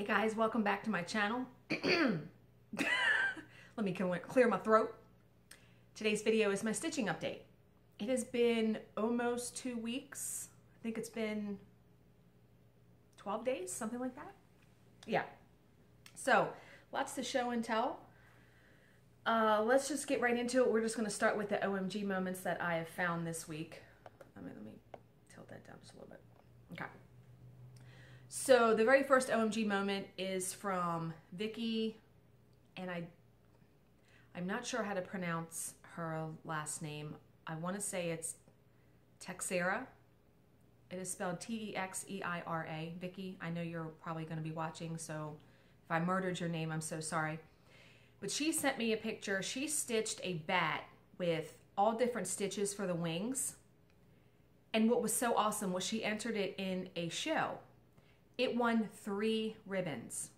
Hey guys, welcome back to my channel. Let me clear my throat. Today's video is my stitching update. It has been almost 2 weeks. I think it's been 12 days, something like that. Yeah. So, lots to show and tell. Let's just get right into it. We're just going to start with the OMG moments that I have found this week. Let me tilt that down just a little bit. Okay. So the very first OMG moment is from Vicky, and I'm not sure how to pronounce her last name. I want to say it's Texeira. It is spelled T-E-X-E-I-R-A. Vicky, I know you're probably going to be watching, so if I murdered your name, I'm so sorry. But she sent me a picture. She stitched a bat with all different stitches for the wings. And what was so awesome was she entered it in a show. It won 3 ribbons.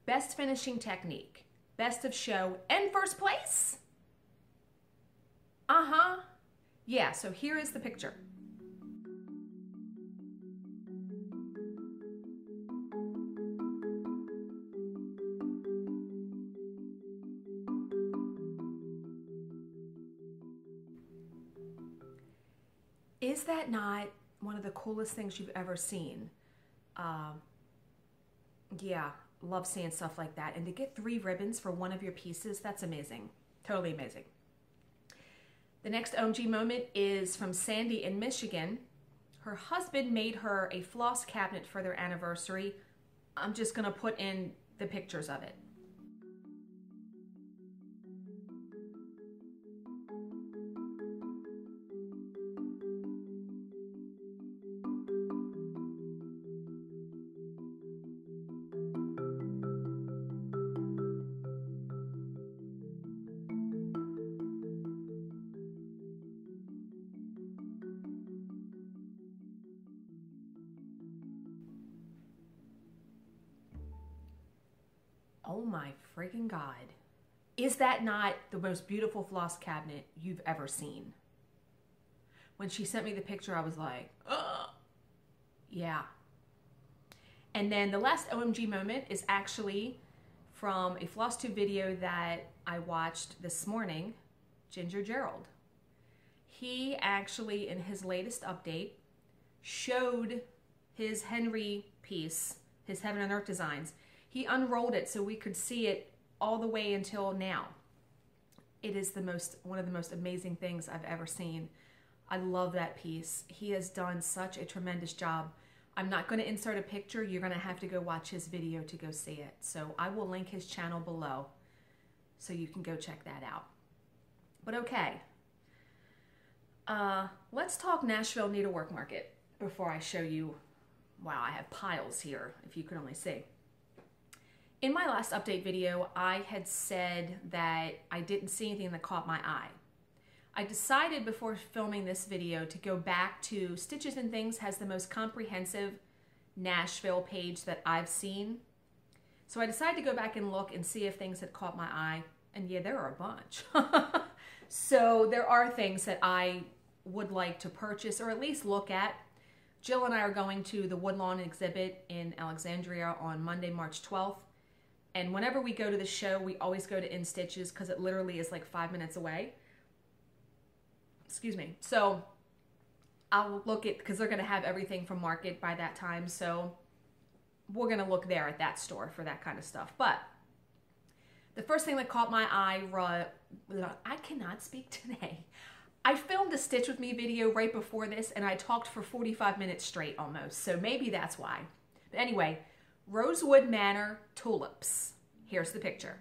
Best finishing technique, best of show, and first place. Yeah, so here is the picture. Is that not one of the coolest things you've ever seen? Yeah, love seeing stuff like that. And to get 3 ribbons for one of your pieces, that's amazing. Totally amazing. The next OMG moment is from Sandy in Michigan. Her husband made her a floss cabinet for their anniversary. I'm just going to put in the pictures of it. Oh my freaking God. Is that not the most beautiful floss cabinet you've ever seen? When she sent me the picture, I was like, ugh. Yeah. And then the last OMG moment is actually from a Flosstube video that I watched this morning, Ginger Gerald. He actually, in his latest update, showed his Henry piece, his Heaven and Earth Designs. He unrolled it so we could see it all the way until now. It is one of the most amazing things I've ever seen. I love that piece. He has done such a tremendous job. I'm not going to insert a picture. You're going to have to go watch his video to go see it. So I will link his channel below so you can go check that out. But okay. Let's talk Nashville Needlework Market before I show you. Wow, I have piles here, if you could only see. In my last update video, I had said that I didn't see anything that caught my eye. I decided before filming this video to go back to Stitches and Things has the most comprehensive Nashville page that I've seen. So I decided to go back and look and see if things had caught my eye. And yeah, there are a bunch. So there are things that I would like to purchase or at least look at. Jill and I are going to the Woodlawn exhibit in Alexandria on Monday, March 12th. And whenever we go to the show, we always go to In Stitches because it literally is like 5 minutes away. Excuse me. So I'll look at, because they're going to have everything from Market by that time. So we're going to look there at that store for that kind of stuff. But the first thing that caught my eye, I cannot speak today. I filmed a Stitch With Me video right before this and I talked for 45 minutes straight almost. So maybe that's why. But anyway, Rosewood Manor tulips. Here's the picture.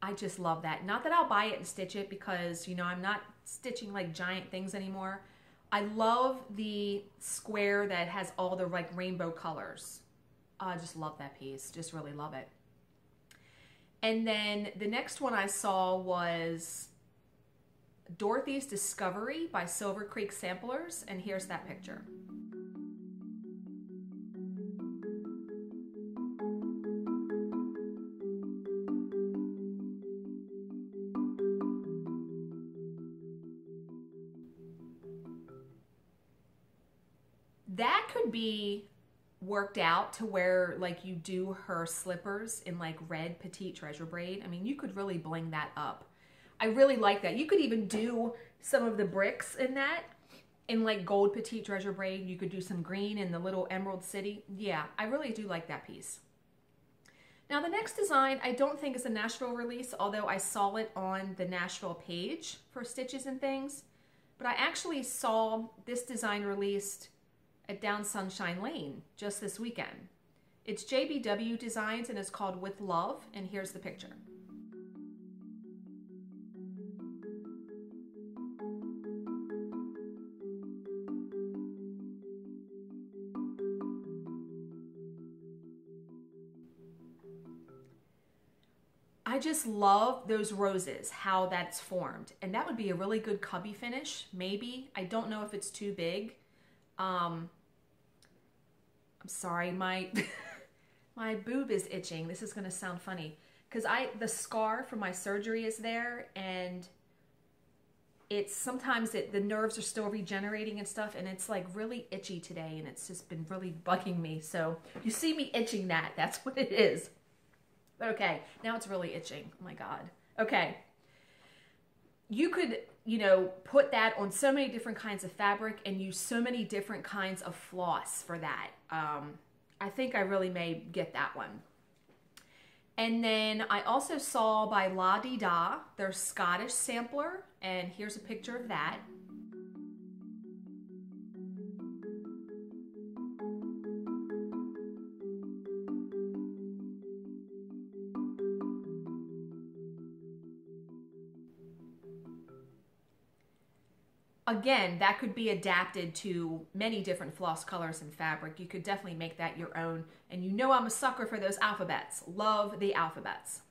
I just love that. Not that I'll buy it and stitch it because, you know, I'm not stitching like giant things anymore. I love the square that has all the like rainbow colors. I just love that piece. Just really love it. And then the next one I saw was Dorothy's Discovery by Silver Creek Samplers. And here's that picture. could be worked out to where like you do her slippers in like red petite treasure braid. I mean, you could really bling that up. I really like that. You could even do some of the bricks in that in like gold petite treasure braid. You could do some green in the little emerald city. Yeah, I really do like that piece. Now the next design I don't think is a Nashville release, although I saw it on the Nashville page for Stitches and Things. But I actually saw this design released at Down Sunshine Lane just this weekend. It's JBW Designs and it's called With Love, and here's the picture. I just love those roses, how that's formed. And that would be a really good cubby finish, maybe. I don't know if it's too big. I'm sorry, my my boob is itching. This is gonna sound funny. Because the scar from my surgery is there, and it's sometimes the nerves are still regenerating and stuff, and it's like really itchy today, and it's just been really bugging me. So you see me itching that's what it is. But okay, now it's really itching. Oh my God. Okay. You could, you know, put that on so many different kinds of fabric and use so many different kinds of floss for that. I think I really may get that one. And then I also saw by La Di Da, their Scottish sampler, and here's a picture of that. Again, that could be adapted to many different floss colors and fabric. You could definitely make that your own. And you know I'm a sucker for those alphabets. Love the alphabets.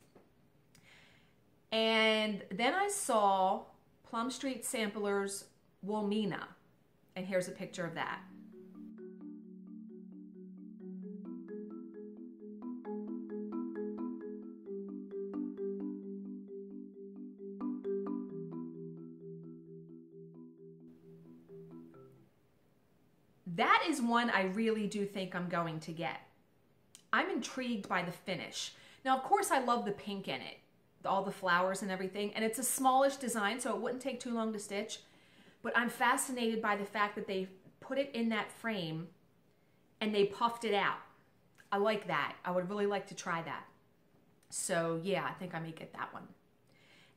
And then I saw Plum Street Samplers Wilmina. And here's a picture of that. That is one I really do think I'm going to get. I'm intrigued by the finish. Now, of course, I love the pink in it, all the flowers and everything, and it's a smallish design, so it wouldn't take too long to stitch, but I'm fascinated by the fact that they put it in that frame and they puffed it out. I like that. I would really like to try that. So yeah, I think I may get that one.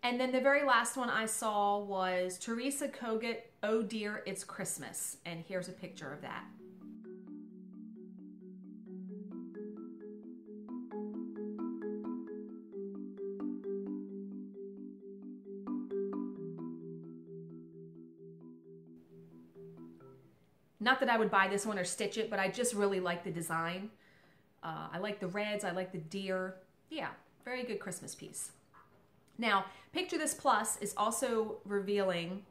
And then the very last one I saw was Teresa Kogut, Oh Dear, It's Christmas. And here's a picture of that. Not that I would buy this one or stitch it, but I just really like the design. I like the reds, I like the deer. Yeah, very good Christmas piece. Now, Picture This Plus is also revealing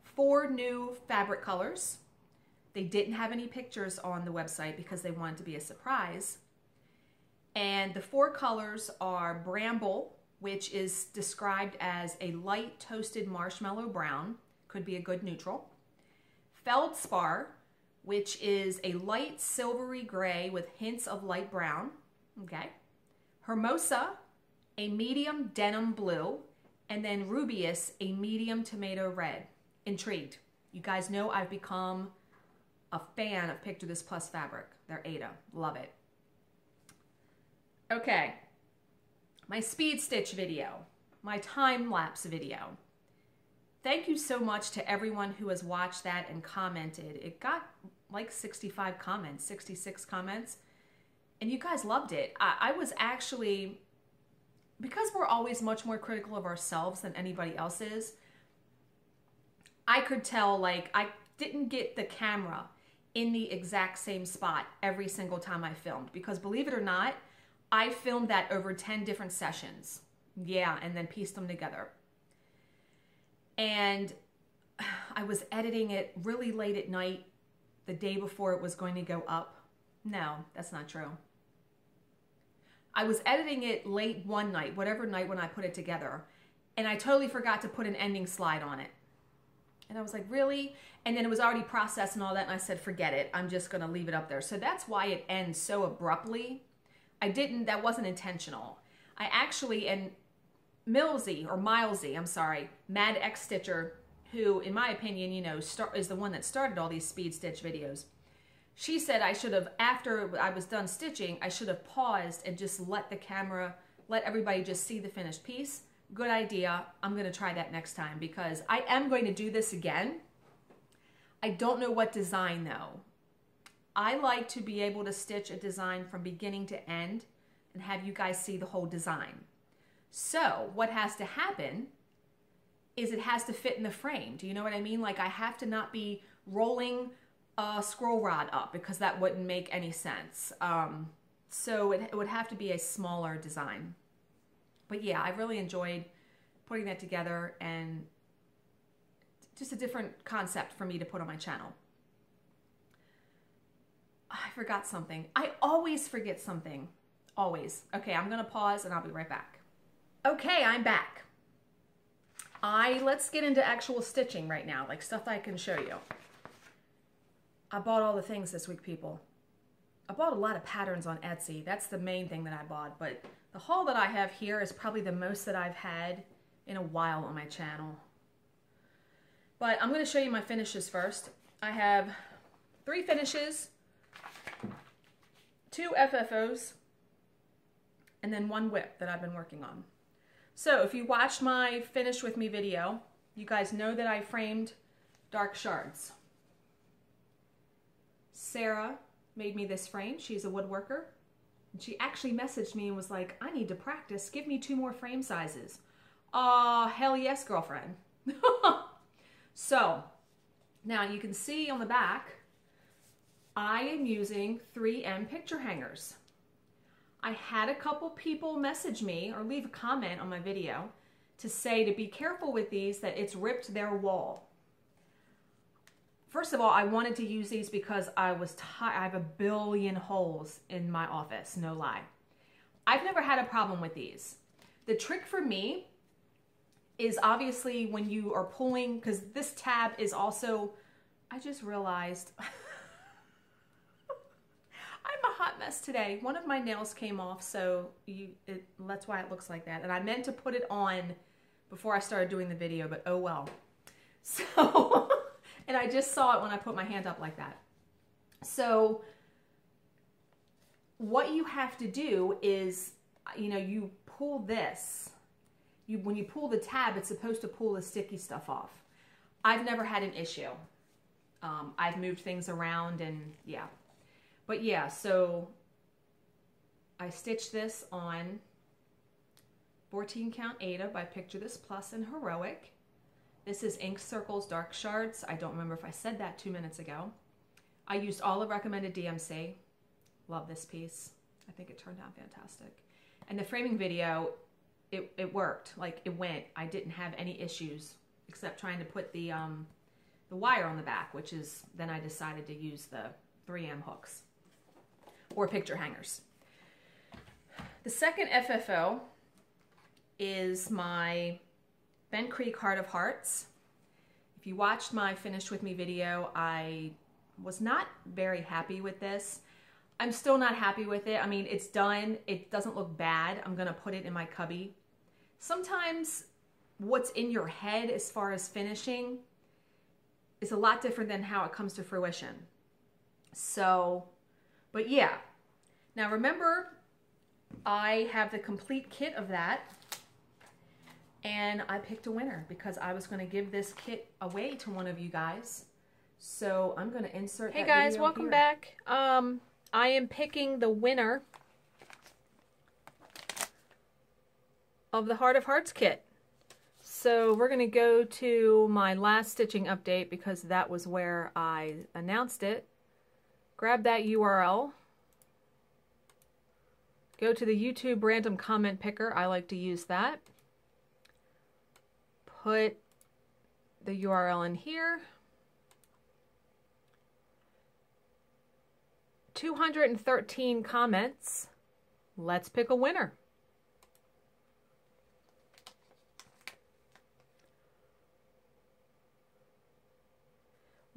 4 new fabric colors. They didn't have any pictures on the website because they wanted to be a surprise. And the 4 colors are Bramble, which is described as a light toasted marshmallow brown, could be a good neutral. Feldspar, which is a light silvery gray with hints of light brown. Okay. Hermosa, a medium denim blue, and then Rubius, a medium tomato red. Intrigued. You guys know I've become a fan of Picture This Plus fabric. They're Ada. Love it. Okay. My speed stitch video. My time-lapse video. Thank you so much to everyone who has watched that and commented. It got like 65 comments, 66 comments, and you guys loved it. I was actually... because we're always much more critical of ourselves than anybody else is, I could tell, like, I didn't get the camera in the exact same spot every single time I filmed. Because believe it or not, I filmed that over 10 different sessions. Yeah, and then pieced them together. And I was editing it really late at night, the day before it was going to go up. No, that's not true. I was editing it late one night, whatever night when I put it together, and I totally forgot to put an ending slide on it. And I was like, really? And then it was already processed and all that, and I said, forget it. I'm just going to leave it up there. So that's why it ends so abruptly. That wasn't intentional. I actually, and Milesy, I'm sorry, Mad X Stitcher, who, in my opinion, you know, is the one that started all these speed stitch videos. She said I should have, after I was done stitching, I should have paused and just let everybody just see the finished piece. Good idea. I'm going to try that next time because I am going to do this again. I don't know what design though. I like to be able to stitch a design from beginning to end and have you guys see the whole design. So what has to happen is it has to fit in the frame. Do you know what I mean? Like I have to not be rolling a scroll rod up because that wouldn't make any sense. So it would have to be a smaller design. But yeah, I really enjoyed putting that together and just a different concept for me to put on my channel. I forgot something. I always forget something. Always. Okay, I'm going to pause and I'll be right back. Okay, I'm back. Let's get into actual stitching right now, like stuff I can show you. I bought all the things this week, people. I bought a lot of patterns on Etsy. That's the main thing that I bought, but the haul that I have here is probably the most that I've had in a while on my channel. But I'm going to show you my finishes first. I have 3 finishes, 2 FFOs, and then 1 whip that I've been working on. So if you watched my Finish With Me video, you guys know that I framed dark shards. Sarah made me this frame. She's a woodworker. And she actually messaged me and was like, I need to practice. Give me 2 more frame sizes. Hell yes, girlfriend. So, now you can see on the back, I am using 3M picture hangers. I had a couple people message me or leave a comment on my video to say to be careful with these, that it's ripped their wall. First of all, I wanted to use these because I have a billion holes in my office, no lie. I've never had a problem with these. The trick for me is obviously when you are pulling, because this tab is also, I just realized, I'm a hot mess today. One of my nails came off, so that's why it looks like that. And I meant to put it on before I started doing the video, but oh well. So, and I just saw it when I put my hand up like that. So what you have to do is, you know, you pull this. When you pull the tab, it's supposed to pull the sticky stuff off. I've never had an issue. I've moved things around and yeah. But yeah, so I stitched this on 14 count Ada by Picture This Plus and Heroic. This is Ink Circles Dark Shards. I don't remember if I said that 2 minutes ago. I used all the recommended DMC. Love this piece. I think it turned out fantastic. And the framing video, it worked. Like it went. I didn't have any issues except trying to put the wire on the back, which is, then I decided to use the 3M hooks or picture hangers. The second FFO is my Bent Creek Heart of Hearts. If you watched my Finish With Me video, I was not very happy with this. I'm still not happy with it. I mean, it's done. It doesn't look bad. I'm going to put it in my cubby. Sometimes what's in your head as far as finishing is a lot different than how it comes to fruition. So, but yeah. Now remember, I have the complete kit of that. And I picked a winner because I was going to give this kit away to one of you guys. So I'm going to insert that video here. Hey guys, welcome back. I am picking the winner of the Heart of Hearts kit. So we're going to go to my last stitching update because that was where I announced it. Grab that URL. Go to the YouTube random comment picker. I like to use that. Put the URL in here. 213 comments. Let's pick a winner.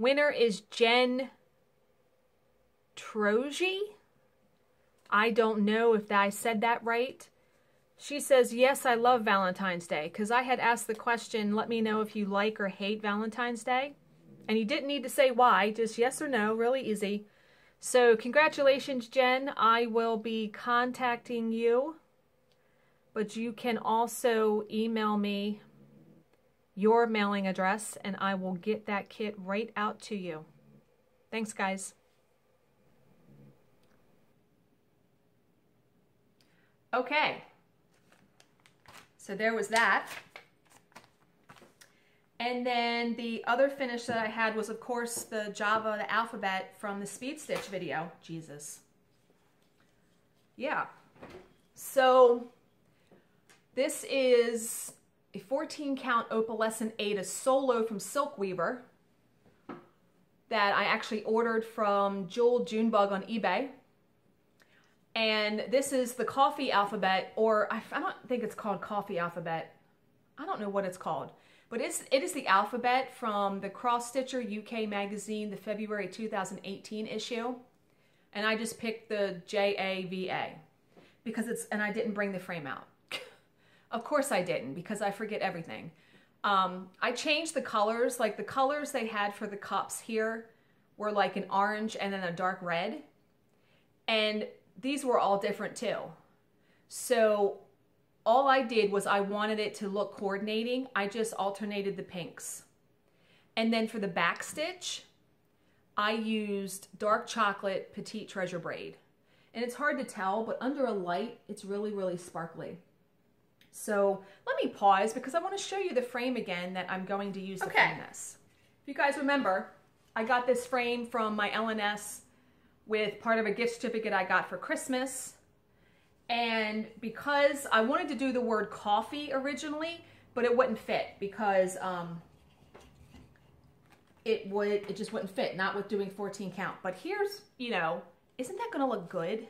Winner is Jen Troji. I don't know if I said that right. She says, yes, I love Valentine's Day, because I had asked the question, let me know if you like or hate Valentine's Day. And you didn't need to say why, just yes or no, really easy. So congratulations, Jen. I will be contacting you, but you can also email me your mailing address and I will get that kit right out to you. Thanks, guys. Okay. So there was that. And then the other finish that I had was, of course, the Java, the alphabet from the Speed Stitch video. Jesus. Yeah. So this is a 14 count opalescent Ada solo from Silk Weaver that I actually ordered from Jewel Junebug on eBay. And this is the coffee alphabet, or I don't think it's called coffee alphabet. I don't know what it's called. But it is the alphabet from the Cross Stitcher UK magazine, the February 2018 issue. And I just picked the JAVA because and I didn't bring the frame out. Of course I didn't, because I forget everything. I changed the colors, like the colors they had for the cups here were like an orange and then a dark red. And these were all different too. So all I did was I wanted it to look coordinating. I just alternated the pinks. And then for the back stitch, I used dark chocolate petite treasure braid. And it's hard to tell, but under a light, it's really, really sparkly. So let me pause because I want to show you the frame again that I'm going to use to frame this. If you guys remember, I got this frame from my LNS with part of a gift certificate I got for Christmas. And because I wanted to do the word coffee originally, but it wouldn't fit because it just wouldn't fit, not with doing 14 count. But here's, you know, isn't that gonna look good?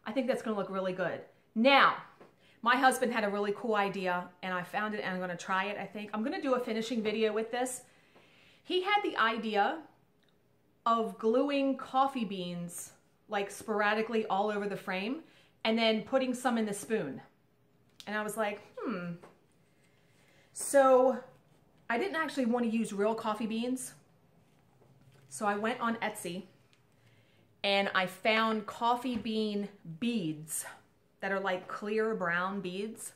I think that's gonna look really good. Now, my husband had a really cool idea and I found it and I'm gonna try it, I think. I'm gonna do a finishing video with this. He had the idea of gluing coffee beans like sporadically all over the frame and then putting some in the spoon. And I was like, So I didn't actually want to use real coffee beans. So I went on Etsy and I found coffee bean beads that are like clear brown beads.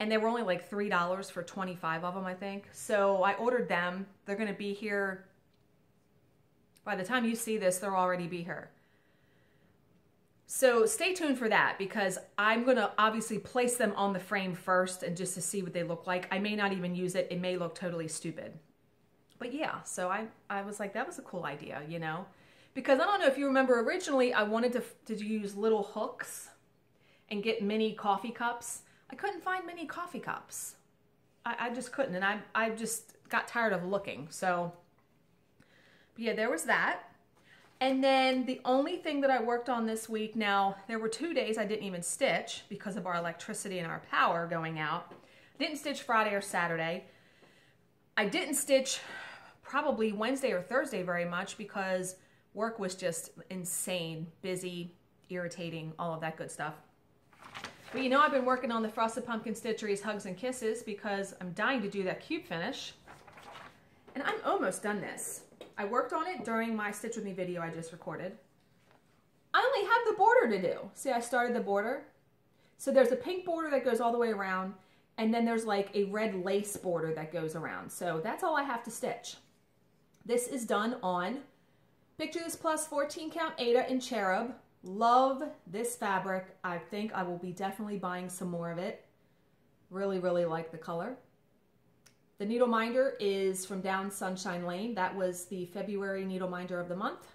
And they were only like $3 for 25 of them, I think. So I ordered them. They're gonna be here. By the time you see this, they'll already be here. So stay tuned for that because I'm gonna obviously place them on the frame first and just to see what they look like. I may not even use it. It may look totally stupid. But yeah, so I was like, that was a cool idea, you know? Because I don't know if you remember originally, I wanted to use little hooks and get mini coffee cups. I couldn't find mini coffee cups. I just couldn't, and I just got tired of looking. So, but yeah, there was that. And then the only thing that I worked on this week, now there were 2 days I didn't even stitch because of our electricity and our power going out. Didn't stitch Friday or Saturday. I didn't stitch probably Wednesday or Thursday very much because work was just insane, busy, irritating, all of that good stuff. But you know, I've been working on the Frosted Pumpkin Stitcheries Hugs and Kisses because I'm dying to do that cube finish. And I'm almost done this. I worked on it during my Stitch With Me video I just recorded. I only have the border to do. See, I started the border. So there's a pink border that goes all the way around, and then there's like a red lace border that goes around. So that's all I have to stitch. This is done on Picture This Plus 14 count Ada in Cherub. Love this fabric. I think I will be definitely buying some more of it. Really, really like the color. The needle minder is from Down Sunshine Lane. That was the February needle minder of the month.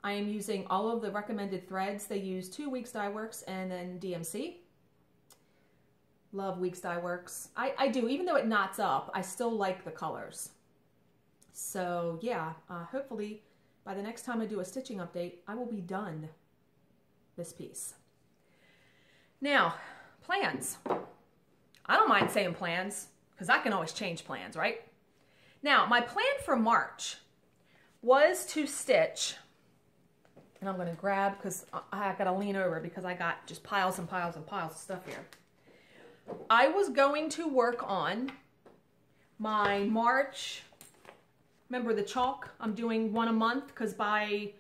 I am using all of the recommended threads. They use 2 Weeks Dye Works and then DMC. Love Weeks Dye Works. I do, even though it knots up, I still like the colors. So yeah, hopefully by the next time I do a stitching update, I will be done this piece. Now, plans. I don't mind saying plans, because I can always change plans, right? Now, my plan for March was to stitch, and I'm going to grab, because I got to lean over because I got just piles and piles and piles of stuff here. I was going to work on my March, remember the chalk? I'm doing one a month because by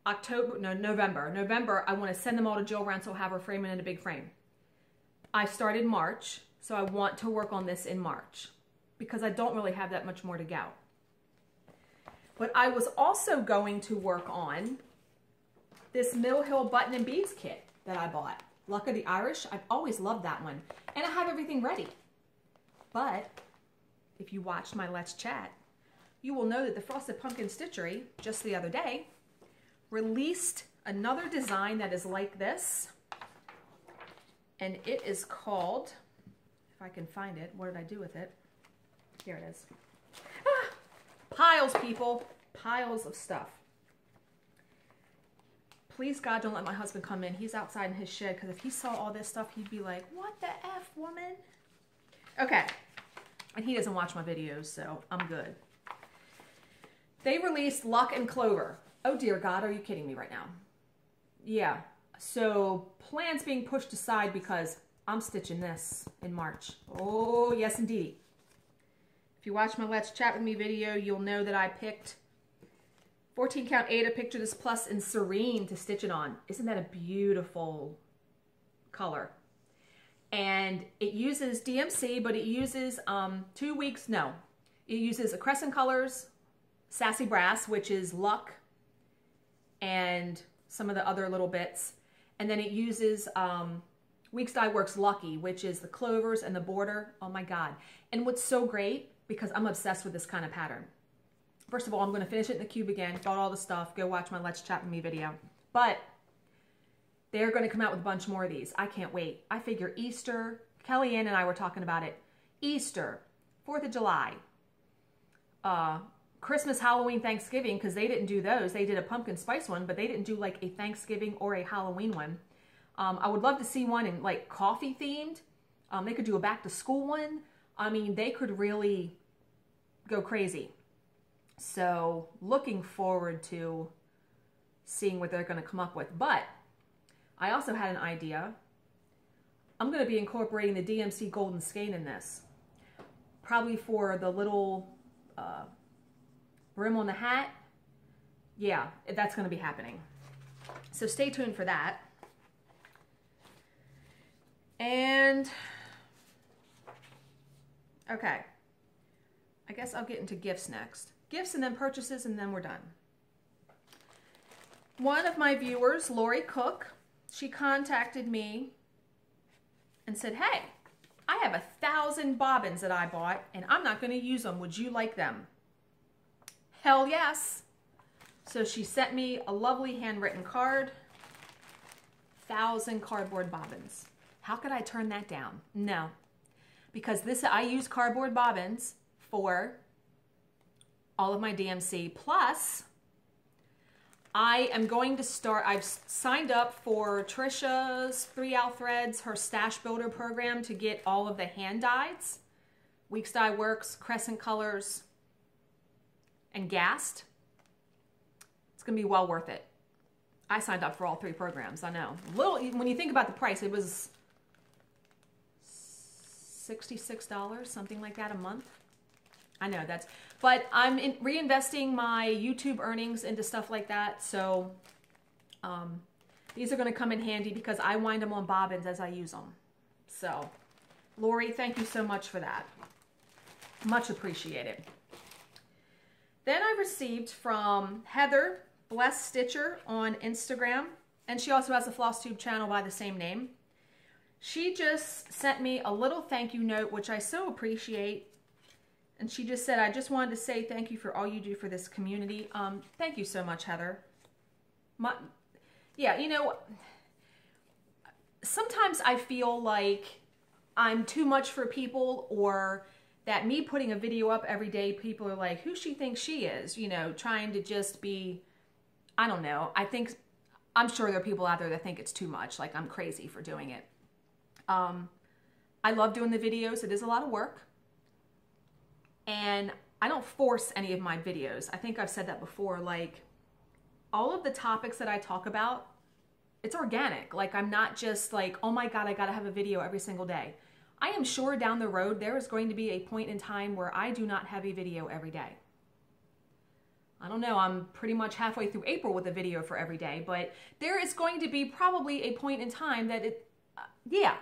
November, I want to send them all to Jill Rance, so I'll have her frame it in a big frame. I started March, so I want to work on this in March because I don't really have that much more to go. But I was also going to work on this Mill Hill button and beads kit that I bought. Luck of the Irish, I've always loved that one. And I have everything ready. But if you watched my Let's Chat, you will know that the Frosted Pumpkin Stitchery, just the other day, released another design that is like this. And it is called, if I can find it, what did I do with it? Here it is. Ah, piles, people. Piles of stuff. Please, God, don't let my husband come in. He's outside in his shed, because if he saw all this stuff, he'd be like, what the F, woman? Okay. And he doesn't watch my videos, so I'm good. They released Luck and Clover. Oh, dear God, are you kidding me right now? Yeah. So, plans being pushed aside because I'm stitching this in March. Oh, yes, indeed. If you watch my Let's Chat With Me video, you'll know that I picked 14 count Ada Picture This Plus in Serene to stitch it on. Isn't that a beautiful color? And it uses DMC, but it uses it uses a Crescent Colors, Sassy Brass, which is Luck, and some of the other little bits. And then it uses Weeks Dye Works Lucky, which is the clovers and the border. Oh my God. And what's so great, because I'm obsessed with this kind of pattern. First of all, I'm going to finish it in the cube again. Bought all the stuff. Go watch my Let's Chat With Me video. But they're going to come out with a bunch more of these. I can't wait. I figure Easter, Kellyanne and I were talking about it. Easter, 4th of July, Christmas, Halloween, Thanksgiving, because they didn't do those. They did a pumpkin spice one, but they didn't do like a Thanksgiving or a Halloween one. I would love to see one in like coffee themed. They could do a back to school one. I mean, they could really go crazy. So looking forward to seeing what they're going to come up with. But I also had an idea. I'm going to be incorporating the DMC Golden Skein in this. Probably for the little rim on the hat. Yeah, that's going to be happening. So stay tuned for that. And, okay. I guess I'll get into gifts next. Gifts and then purchases, and then we're done. One of my viewers, Lori Cook, she contacted me and said, hey, I have 1,000 bobbins that I bought, and I'm not going to use them. Would you like them? Hell yes. So she sent me a lovely handwritten card. 1,000 cardboard bobbins. How could I turn that down? No. Because I use cardboard bobbins for all of my DMC. Plus, I am going to start, I've signed up for Trisha's 3-Owl Threads, her Stash Builder program, to get all of the hand dyes. Weeks Dye Works, Crescent Colors, and Gast. It's going to be well worth it. I signed up for all 3 programs, I know. When you think about the price, it was $66, something like that a month. I know but I'm reinvesting my YouTube earnings into stuff like that. So these are going to come in handy because I wind them on bobbins as I use them. So Lori, thank you so much for that. Much appreciated. Then I received from Heather Bless Stitcher on Instagram, and she also has a Flosstube channel by the same name. She just sent me a little thank you note, which I so appreciate. And she just said, I just wanted to say thank you for all you do for this community. Thank you so much, Heather. Yeah, you know, sometimes I feel like I'm too much for people, or that me putting a video up every day, people are like, who she thinks she is, you know, trying to just be, I don't know. I'm sure there are people out there that think it's too much, like I'm crazy for doing it. I love doing the videos. It is a lot of work. And I don't force any of my videos. I think I've said that before. Like, all of the topics that I talk about, it's organic. Like, I'm not just like, oh my God, I gotta have a video every single day. I am sure down the road, there is going to be a point in time where I do not have a video every day. I don't know, I'm pretty much halfway through April with a video for every day, but there is going to be probably a point in time that yeah.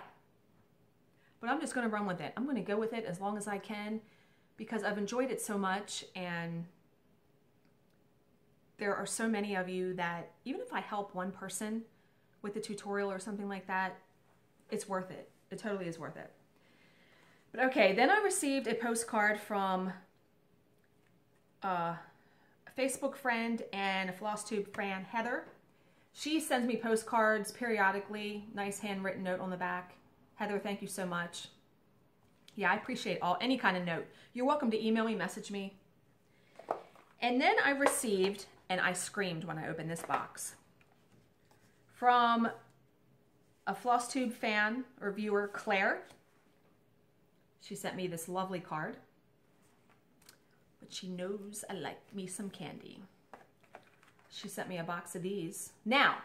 But I'm just gonna run with it. I'm gonna go with it as long as I can because I've enjoyed it so much, and there are so many of you that even if I help one person with a tutorial or something like that, it's worth it. It totally is worth it. But okay, then I received a postcard from a Facebook friend and a Flosstube fan, Heather. She sends me postcards periodically, nice handwritten note on the back. Heather, thank you so much. Yeah, I appreciate any kind of note. You're welcome to email me, message me. And then I received, and I screamed when I opened this box, from a Flosstube fan or viewer, Claire. She sent me this lovely card. But she knows I like me some candy. She sent me a box of these. Now,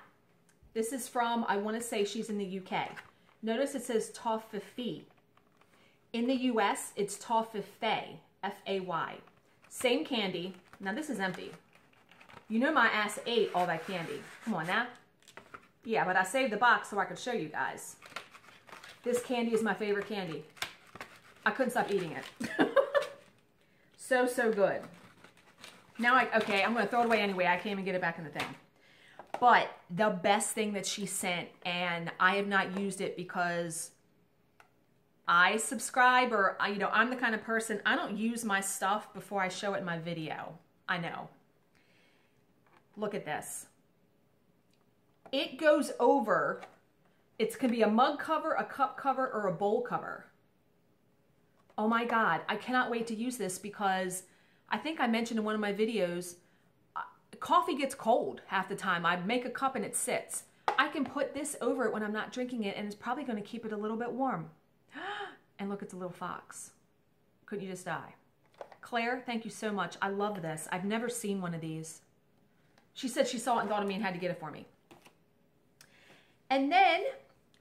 this is from, I want to say she's in the UK. Notice it says toffee. In the US, it's toffee, F-A-Y. Same candy. Now this is empty. You know my ass ate all that candy. Come on now. Yeah, but I saved the box so I could show you guys. This candy is my favorite candy. I couldn't stop eating it. So, so good. Now, okay, I'm going to throw it away anyway. I can't even get it back in the thing. But the best thing that she sent, and I have not used it because I subscribe, or you know, I'm the kind of person, I don't use my stuff before I show it in my video. I know. Look at this. It goes over, it can be a mug cover, a cup cover, or a bowl cover. Oh my God, I cannot wait to use this because I think I mentioned in one of my videos, coffee gets cold half the time. I make a cup and it sits. I can put this over it when I'm not drinking it, and it's probably going to keep it a little bit warm. And look, it's a little fox. Couldn't you just die? Claire, thank you so much. I love this. I've never seen one of these. She said she saw it and thought of me and had to get it for me. And then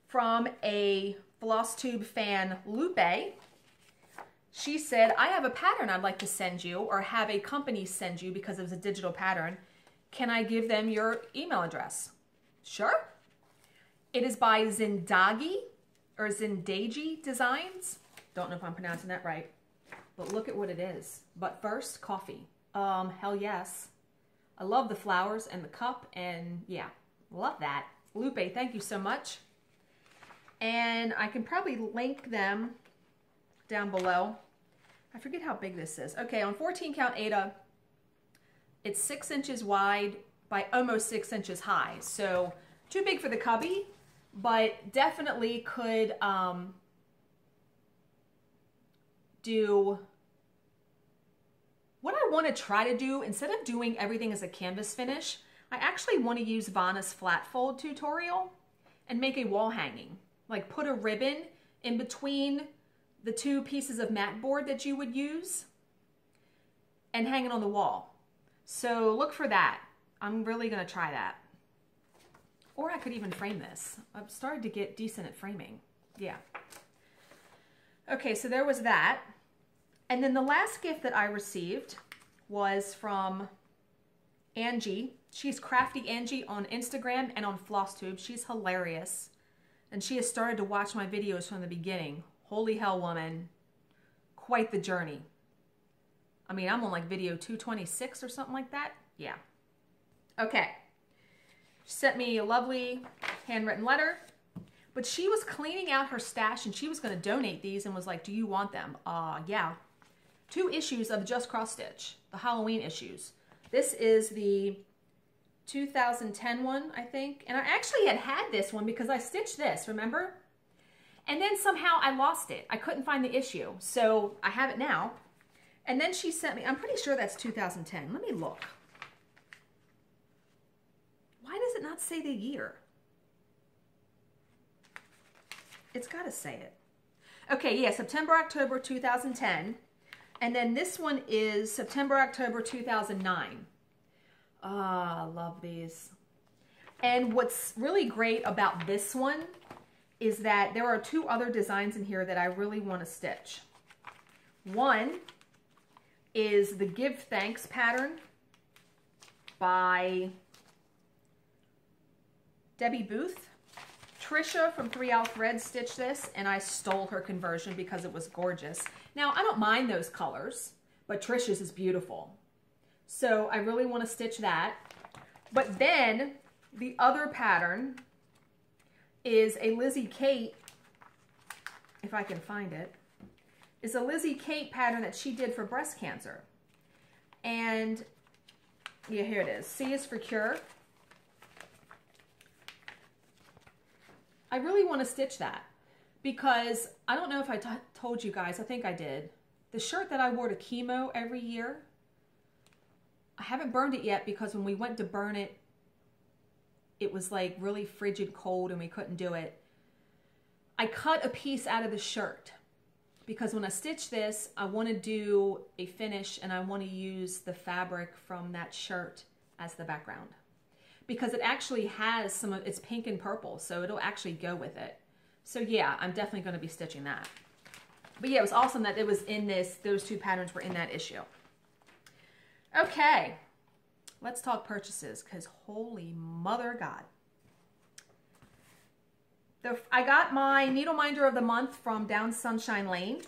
from a Flosstube fan, Lupe, she said, I have a pattern I'd like to send you, or have a company send you because it was a digital pattern. Can I give them your email address? Sure. It is by Zindagi or Zindagi Designs. Don't know if I'm pronouncing that right, but look at what it is. But first, coffee. Hell yes. I love the flowers and the cup, and yeah, love that. Lupe, thank you so much. And I can probably link them down below. I forget how big this is. Okay, on 14 count Aida, it's 6 inches wide by almost 6 inches high. So too big for the cubby, but definitely could do what I want to try to do. Instead of doing everything as a canvas finish, I actually want to use Vanna's flat fold tutorial and make a wall hanging. Like put a ribbon in between the two pieces of mat board that you would use and hang it on the wall. So look for that. I'm really going to try that. Or I could even frame this. I've started to get decent at framing. Yeah. Okay, so there was that. And then the last gift that I received was from Angie. She's Crafty Angie on Instagram and on Flosstube. She's hilarious. And she has started to watch my videos from the beginning. Holy hell, woman. Quite the journey. I mean, I'm on like video 226 or something like that. Yeah. Okay. She sent me a lovely handwritten letter. But she was cleaning out her stash and she was going to donate these and was like, do you want them? Yeah. 2 issues of Just Cross Stitch. The Halloween issues. This is the 2010 one, I think. And I actually had this one because I stitched this, remember? And then somehow I lost it. I couldn't find the issue. So I have it now. And then she sent me, I'm pretty sure that's 2010. Let me look. Why does it not say the year? It's got to say it. Okay, yeah, September, October 2010. And then this one is September, October 2009. Ah, I love these. And what's really great about this one is that there are 2 other designs in here that I really want to stitch. One is the Give Thanks pattern by Debbie Booth. Trisha from 3 Out Thread stitched this, and I stole her conversion because it was gorgeous. Now, I don't mind those colors, but Trisha's is beautiful. So I really want to stitch that. But then the other pattern is a Lizzie Kate, if I can find it, is a Lizzie Kate pattern that she did for breast cancer. And yeah, here it is. C is for Cure. I really want to stitch that because I don't know if I told you guys, I think I did. The shirt that I wore to chemo every year, I haven't burned it yet because when we went to burn it, it was like really frigid cold and we couldn't do it. I cut a piece out of the shirt because when I stitch this, I want to do a finish and I want to use the fabric from that shirt as the background. Because it actually has some of, it's pink and purple, so it'll actually go with it. So yeah, I'm definitely going to be stitching that. But yeah, it was awesome that it was in this, those 2 patterns were in that issue. Okay, let's talk purchases, because holy mother God. I got my Needle Minder of the Month from Down Sunshine Lane.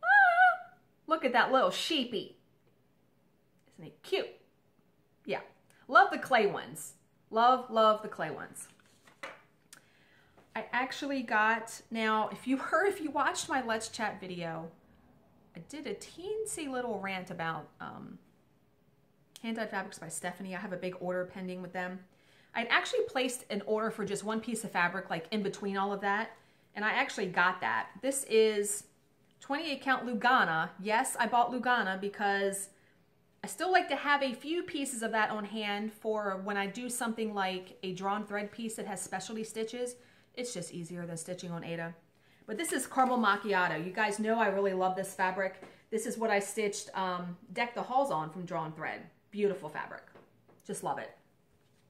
Ah, look at that little sheepy. Isn't he cute? Yeah. Love the clay ones. Love, love the clay ones. I actually got, now if you watched my Let's Chat video, I did a teensy little rant about Hand-Dyed Fabrics by Stephanie. I have a big order pending with them. I'd actually placed an order for just 1 piece of fabric, like in between all of that, and I actually got that. This is 28 count Lugana. Yes, I bought Lugana because I still like to have a few pieces of that on hand for when I do something like a drawn thread piece that has specialty stitches. It's just easier than stitching on Aida. But this is Caramel Macchiato. You guys know I really love this fabric. This is what I stitched Deck the Halls on from Drawn Thread. Beautiful fabric. Just love it.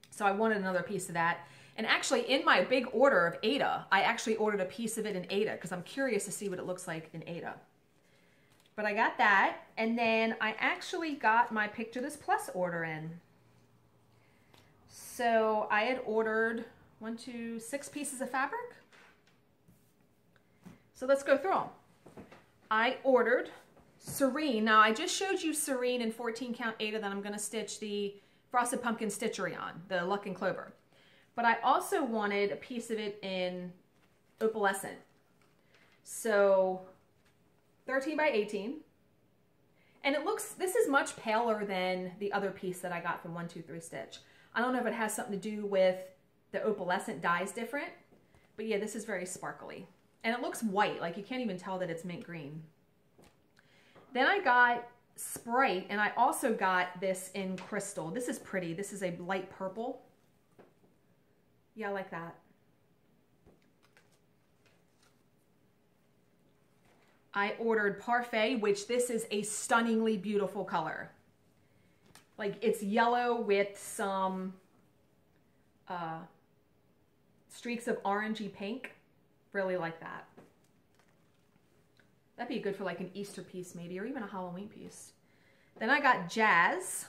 So I wanted another piece of that. And actually in my big order of Aida, I actually ordered a piece of it in Aida because I'm curious to see what it looks like in Aida. But I got that, and then I actually got my Picture This Plus order in. So I had ordered 6 pieces of fabric. So let's go through them. I ordered Serene. Now I just showed you Serene in 14 count Aida that I'm going to stitch the Frosted Pumpkin Stitchery on, the Luck and Clover. But I also wanted a piece of it in Opalescent. So 13 by 18. And it looks, this is much paler than the other piece that I got from 123 Stitch. I don't know if it has something to do with the opalescent dyes different, but yeah, this is very sparkly. And it looks white, like you can't even tell that it's mint green. Then I got Sprite, and I also got this in Crystal. This is pretty. This is a light purple. Yeah, I like that. I ordered Parfait, which this is a stunningly beautiful color. Like it's yellow with some streaks of orangey pink. Really like that. That'd be good for like an Easter piece maybe, or even a Halloween piece. Then I got Jazz,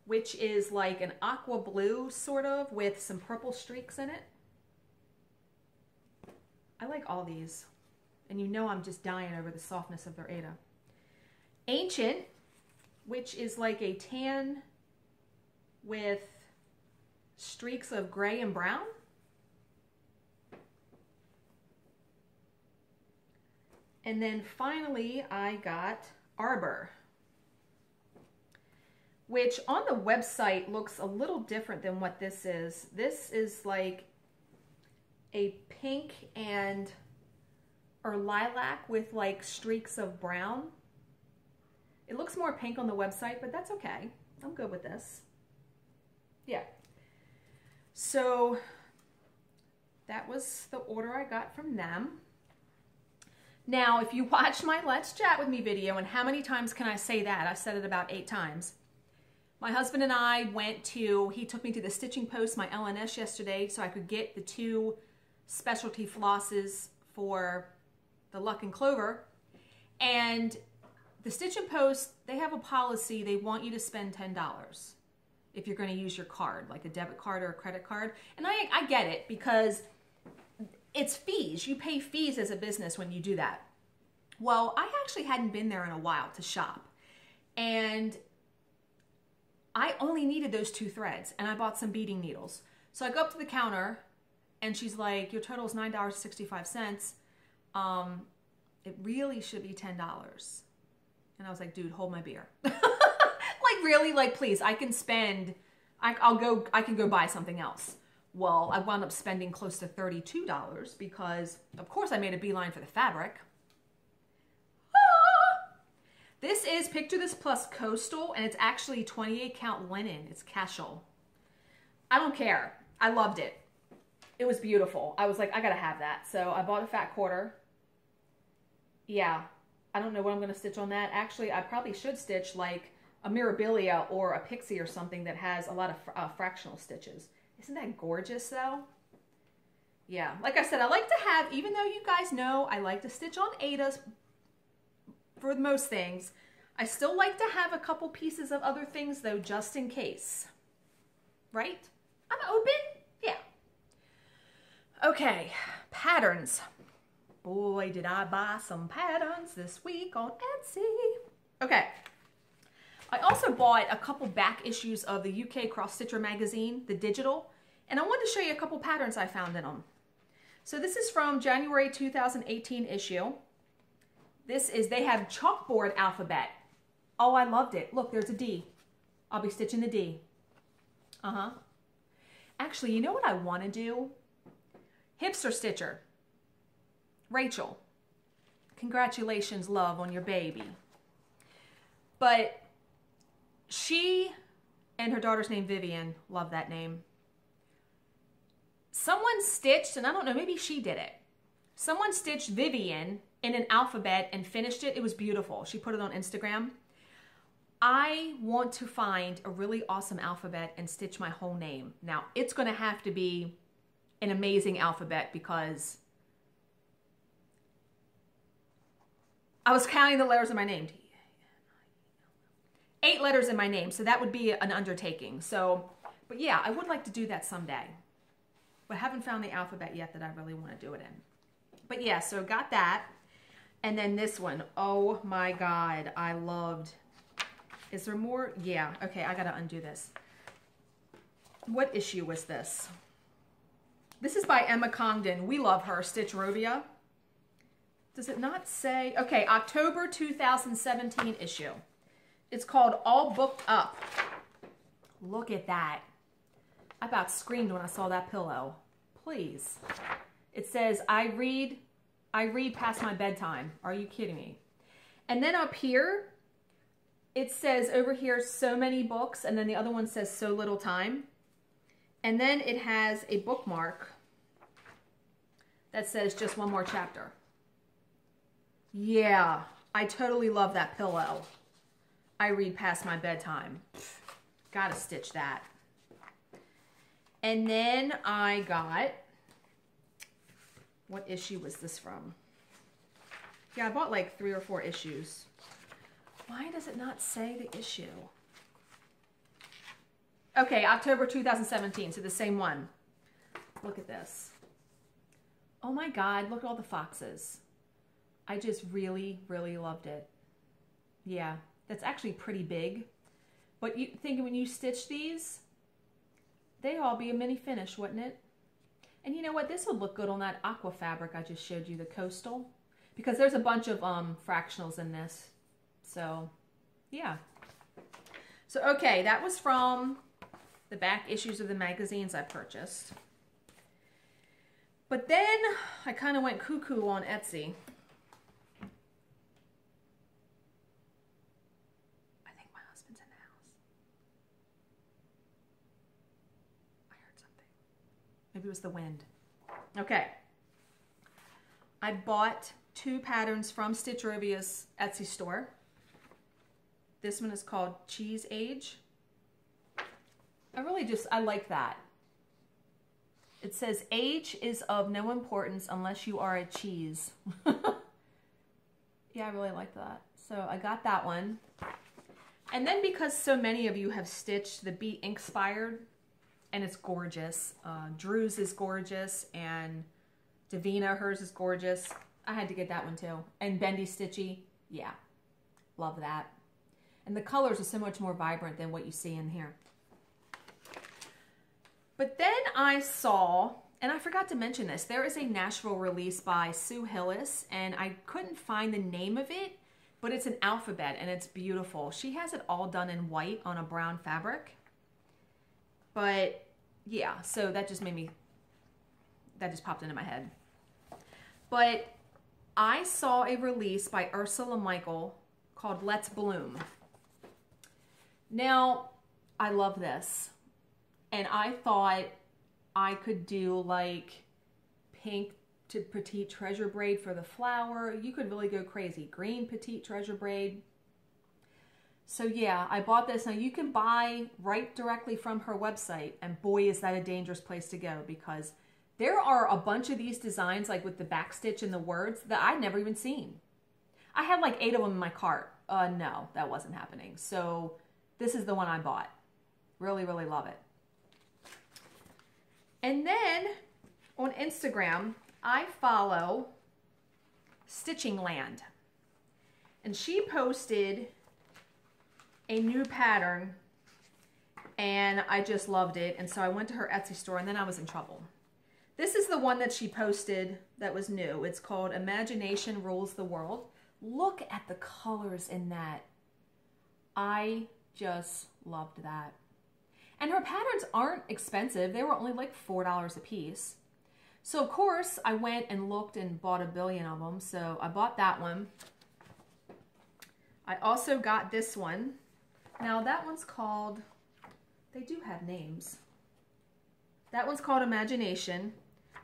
which is like an aqua blue sort of with some purple streaks in it. I like all these. And you know I'm just dying over the softness of their Aida. Ancient, which is like a tan with streaks of gray and brown. And then finally I got Arbor, which on the website looks a little different than what this is. This is like a pink and or lilac with like streaks of brown. It looks more pink on the website, but that's okay. I'm good with this. Yeah. So that was the order I got from them. Now, if you watched my Let's Chat With Me video, and how many times can I say that? I've said it about 8 times. My husband and I he took me to the Stitching Post, my LNS yesterday, so I could get the 2 specialty flosses for the Luck and Clover. And the Stitching Post, they have a policy, they want you to spend $10 if you're going to use your card, like a debit card or a credit card. And I get it, because it's fees. You pay fees as a business when you do that. Well, I actually hadn't been there in a while to shop. And I only needed those 2 threads, and I bought some beading needles. So I go up to the counter, and she's like, your total is $9.65. It really should be $10. And I was like, dude, hold my beer. Like, really? Like, please, I can go buy something else. Well, I wound up spending close to $32 because, of course, I made a beeline for the fabric. This is Picture This Plus Coastal, and it's actually 28 count linen. It's casual. I don't care. I loved it. It was beautiful. I was like, I gotta have that. So I bought a fat quarter. Yeah, I don't know what I'm gonna stitch on that. Actually, I probably should stitch like a Mirabilia or a Pixie or something that has a lot of fractional stitches. Isn't that gorgeous though? Yeah, like I said, I like to have, even though you guys know I like to stitch on Ada's for most things, I still like to have a couple pieces of other things though, just in case. Right? I'm open? Yeah. Okay, patterns. Boy, did I buy some patterns this week on Etsy. Okay. I also bought a couple back issues of the UK Cross Stitcher magazine, the digital, and I wanted to show you a couple patterns I found in them. So this is from January 2018 issue. They have chalkboard alphabet. Oh, I loved it. Look, there's a D. I'll be stitching the D. Actually, you know what I want to do? Hipster Stitcher. Rachel. Congratulations, love, on your baby. But she and her daughter's name Vivian, love that name. Someone stitched, and I don't know, maybe she did it. Someone stitched Vivian in an alphabet and finished it. It was beautiful. She put it on Instagram. I want to find a really awesome alphabet and stitch my whole name. Now, it's going to have to be an amazing alphabet because I was counting the letters in my name. 8 letters in my name, so that would be an undertaking. So, but yeah, I would like to do that someday. But I haven't found the alphabet yet that I really want to do it in. But yeah, so got that. And then this one, oh my God, I loved. Is there more? Yeah, okay, I gotta undo this. What issue was this? This is by Emma Congdon. We love her, Stitch Rovia. Does it not say? Okay, October 2017 issue. It's called All Booked Up. Look at that. I about screamed when I saw that pillow. Please. It says, I read past my bedtime. Are you kidding me? And then up here, it says over here, so many books. And then the other one says, so little time. And then it has a bookmark that says just one more chapter. Yeah, I totally love that pillow. I read past my bedtime. Gotta stitch that. And then I got, what issue was this from? Yeah, I bought like 3 or 4 issues. Why does it not say the issue? Okay, October 2017, so the same one. Look at this. Oh my God, look at all the foxes. I just really, really loved it. Yeah, that's actually pretty big. But you think when you stitch these, they'd all be a mini finish, wouldn't it? And you know what? This would look good on that aqua fabric I just showed you, the coastal. Because there's a bunch of fractionals in this. So, yeah. So, okay, that was from the back issues of the magazines I purchased. But then I kind of went cuckoo on Etsy. I think my husband's in the house. I heard something. Maybe it was the wind. Okay. I bought two patterns from Stitchrovia's Etsy store. This one is called Cheese Age. I like that. It says, age is of no importance unless you are a cheese. Yeah, I really like that. So I got that one. And then because so many of you have stitched the Beat Inspired, and it's gorgeous. Drew's is gorgeous, and Davina, hers is gorgeous. I had to get that one too. And Bendy Stitchy, yeah, love that. And the colors are so much more vibrant than what you see in here. But then I saw, and I forgot to mention this, there is a Nashville release by Sue Hillis, and I couldn't find the name of it, but it's an alphabet, and it's beautiful. She has it all done in white on a brown fabric. But yeah, so that just popped into my head. But I saw a release by Ursula Michael called Let's Bloom. Now, I love this. And I thought I could do like pink to petite treasure braid for the flower. You could really go crazy. Green petite treasure braid. So yeah, I bought this. Now you can buy right directly from her website, and boy is that a dangerous place to go, because there are a bunch of these designs like with the backstitch and the words that I'd never even seen. I had like 8 of them in my cart. No, that wasn't happening. So this is the one I bought. Really, really love it. And then on Instagram, I follow Stitching Land. And she posted a new pattern, and I just loved it. And so I went to her Etsy store, and then I was in trouble. This is the one that she posted that was new. It's called Imagination Rules the World. Look at the colors in that. I just loved that. And her patterns aren't expensive. They were only like $4 a piece. So of course I went and looked and bought a billion of them. So I bought that one. I also got this one. Now that one's called, they do have names. That one's called Imagination.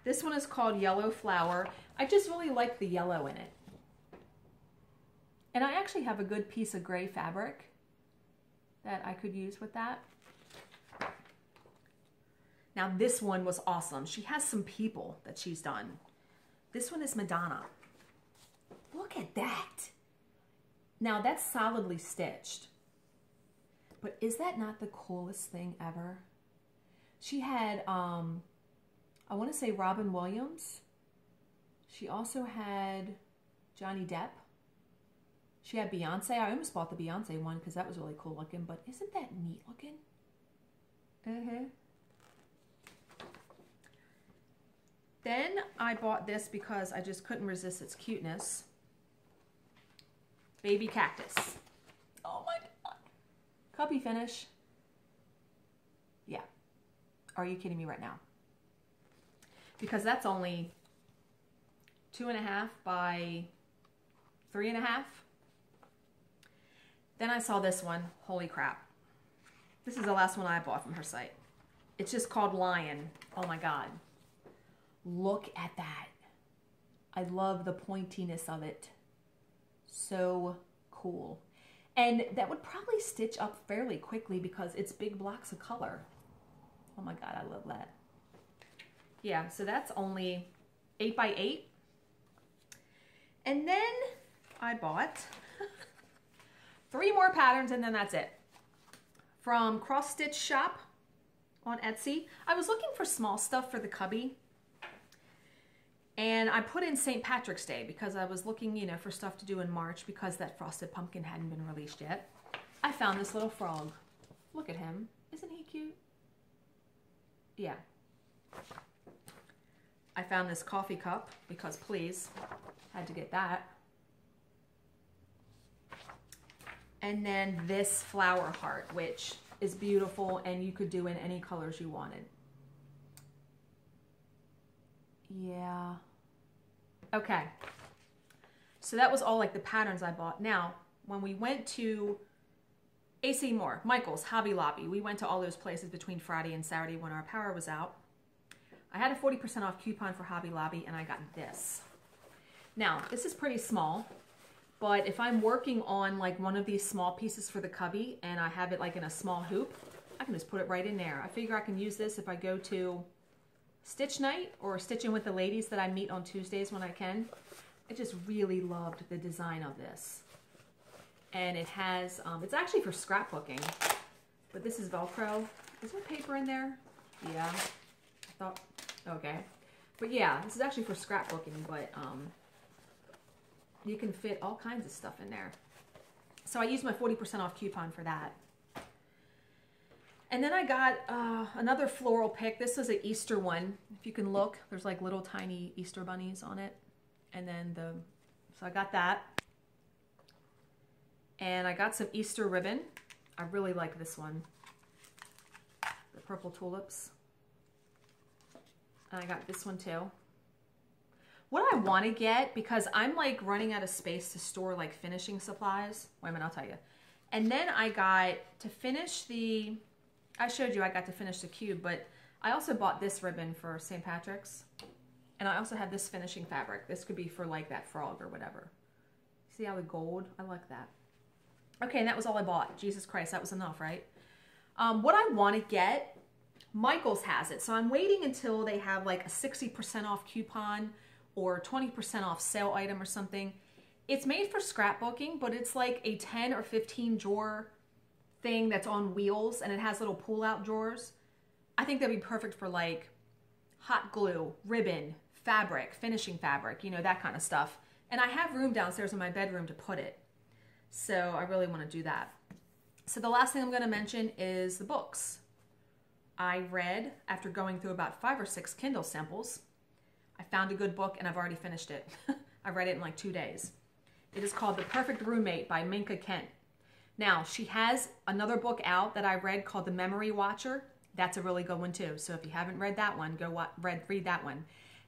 This one is called Yellow Flower. I just really like the yellow in it. And I actually have a good piece of gray fabric that I could use with that. Now this one was awesome. She has some people that she's done. This one is Madonna. Look at that. Now that's solidly stitched. But is that not the coolest thing ever? She had, I want to say Robin Williams. She also had Johnny Depp. She had Beyonce. I almost bought the Beyonce one because that was really cool looking, but isn't that neat looking? Then I bought this because I just couldn't resist its cuteness. Baby Cactus. Oh my God. Cubby finish. Yeah. Are you kidding me right now? Because that's only 2.5 by 3.5. Then I saw this one. Holy crap. This is the last one I bought from her site. It's just called Lion. Oh my God. Look at that. I love the pointiness of it. So cool. And that would probably stitch up fairly quickly because it's big blocks of color. Oh my God, I love that. Yeah, so that's only 8 by 8. And then I bought 3 more patterns, and then that's it. From Cross Stitch Shop on Etsy. I was looking for small stuff for the cubby. And I put in St. Patrick's Day because I was looking, you know, for stuff to do in March because that Frosted Pumpkin hadn't been released yet. I found this little frog. Look at him. Isn't he cute? Yeah. I found this coffee cup because please, had to get that. And then this flower heart, which is beautiful and you could do in any colors you wanted. Yeah. Okay. So that was all like the patterns I bought. Now, when we went to AC Moore, Michael's, Hobby Lobby, we went to all those places between Friday and Saturday when our power was out. I had a 40% off coupon for Hobby Lobby and I got this. Now, this is pretty small, but if I'm working on like one of these small pieces for the cubby and I have it like in a small hoop, I can just put it right in there. I figure I can use this if I go to stitch night or stitching with the ladies that I meet on Tuesdays when I can. I just really loved the design of this. And it has, it's actually for scrapbooking, but this is Velcro. Is there paper in there? Yeah, I thought, okay. But yeah, this is actually for scrapbooking, but you can fit all kinds of stuff in there. So I used my 40% off coupon for that. And then I got another floral pick. This was an Easter one. If you can look, there's like little tiny Easter bunnies on it. And then so I got that. And I got some Easter ribbon. I really like this one. The purple tulips. And I got this one too. What I want to get, because I'm like running out of space to store like finishing supplies. Wait a minute, I'll tell you. And then I got to finish I showed you I got to finish the cube, but I also bought this ribbon for St. Patrick's. And I also have this finishing fabric. This could be for like that frog or whatever. See how the gold, I like that. Okay, and that was all I bought. Jesus Christ, that was enough, right? What I want to get, Michael's has it. So I'm waiting until they have like a 60% off coupon or 20% off sale item or something. It's made for scrapbooking, but it's like a 10 or 15 drawer thing that's on wheels, and it has little pull-out drawers. I think that'd be perfect for like hot glue, ribbon, fabric, finishing fabric, you know, that kind of stuff. And I have room downstairs in my bedroom to put it. So I really want to do that. So the last thing I'm going to mention is the books. I read, after going through about 5 or 6 Kindle samples, I found a good book and I've already finished it. I read it in like 2 days. It is called The Perfect Roommate by Minka Kent. Now, she has another book out that I read called The Memory Watcher. That's a really good one too. So if you haven't read that one, go read that one.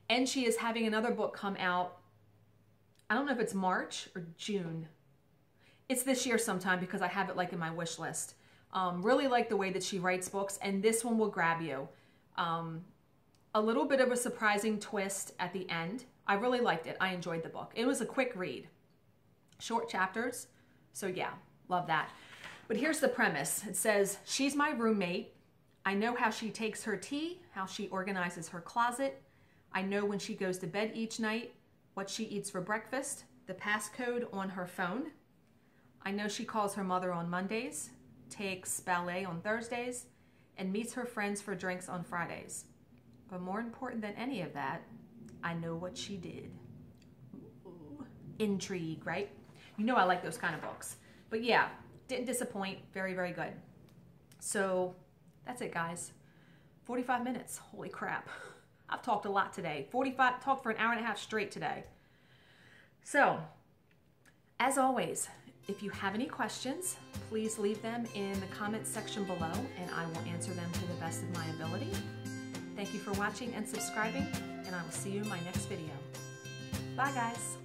And she is having another book come out, I don't know if it's March or June. It's this year sometime because I have it like in my wish list. Really like the way that she writes books, and this one will grab you. A little bit of a surprising twist at the end. I really liked it. I enjoyed the book. It was a quick read. Short chapters. So yeah, love that. But here's the premise. It says, she's my roommate. I know how she takes her tea, how she organizes her closet. I know when she goes to bed each night, what she eats for breakfast, the passcode on her phone. I know she calls her mother on Mondays, takes ballet on Thursdays, and meets her friends for drinks on Fridays. But more important than any of that, I know what she did. Ooh, intrigue, right? You know I like those kind of books. But yeah, didn't disappoint. Very, very good. So that's it, guys. 45 minutes. Holy crap. I've talked a lot today. Talked for an hour and a half straight today. So, as always, if you have any questions, please leave them in the comments section below and I will answer them to the best of my ability. Thank you for watching and subscribing, and I will see you in my next video. Bye, guys.